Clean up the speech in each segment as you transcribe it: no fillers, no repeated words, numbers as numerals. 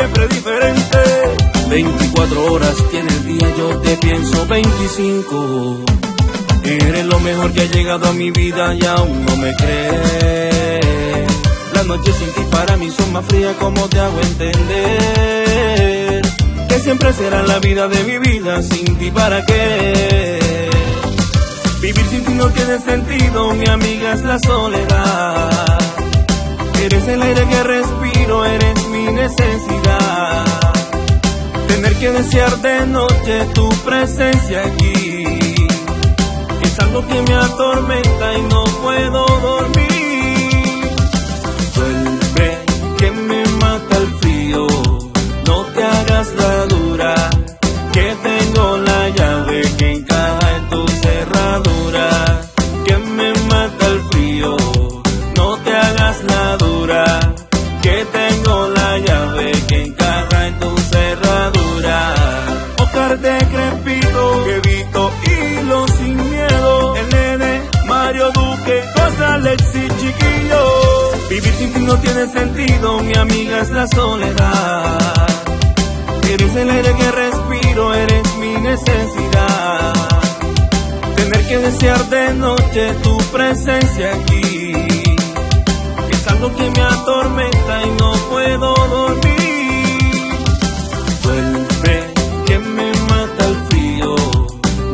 siempre diferente. 24 horas tiene el día, yo te pienso 25. Eres lo mejor que ha llegado a mi vida y aún no me crees. Las noches sin ti para mí son más frías, como te hago entender que siempre será la vida de mi vida, sin ti para qué. Vivir sin ti no tiene sentido, mi amiga, es la soledad. Eres el aire que respiro, eres mi necesidad. Tener que desear de noche tu presencia aquí es algo que me atormenta y no puedo dormir. Vuelve, que me mata el frío, no te hagas la dura, que tengo la llave que encaja en tu cerradura. Que me mata el frío, no te hagas la dura, que tengo la llave que encaja en tu cerradura. Oscar decrépito, Kevito Hilo sin miedo, el nene, Mario Duque, Cosa Alexis Chiquillo. Vivir sin ti no tiene sentido, mi amiga, es la soledad. Eres el aire que respiro, eres mi necesidad. Tener que desear de noche tu presencia aquí es algo que me atormenta y no puedo dormir. Vuelve, que me mata el frío,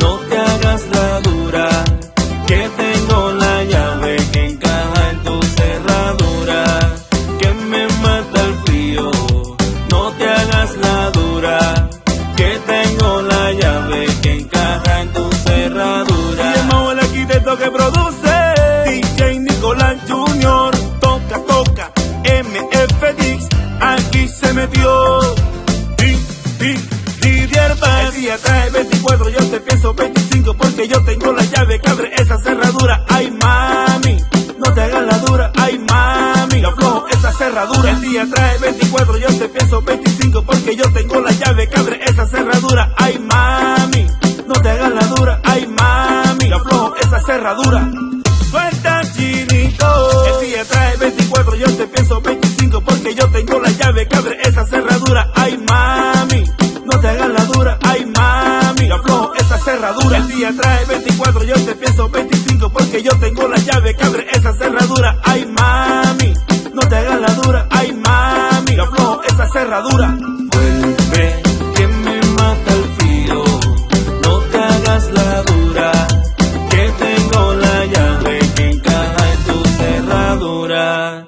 no te hagas la dura, que tengo la llave que encaja en tu cerradura. Que me mata el frío, no te hagas la dura, que tengo la llave que encaja en tu cerradura. Y el Mao, el arquitecto que produce, DJ Nicolás Jr. Toca, MF Dix, aquí se metió. Didier Bass. El día trae 24, yo te pienso 25, porque yo tengo la llave que abre esa cerradura. Ay mami, no te hagas la dura, ay mami, aflojo esa cerradura. El día trae 24, yo te pienso 25, porque yo tengo la llave que abre esa cerradura. Ay mami, no te hagas la dura, ay mami, aflojo esa cerradura. Suelta chinito. El día trae 24, yo te pienso 25, porque yo tengo la llave que abre esa cerradura. Ay mami, no te hagas la dura, ay mami, aflojo esa cerradura. El día trae 24, yo te pienso 25, porque yo tengo la llave que abre esa cerradura. Ay mami, no te hagas la dura, ay mami, aflojo esa cerradura. Vuelve, que me mata el frío, no te hagas la dura, que tengo la llave que encaja en tu cerradura.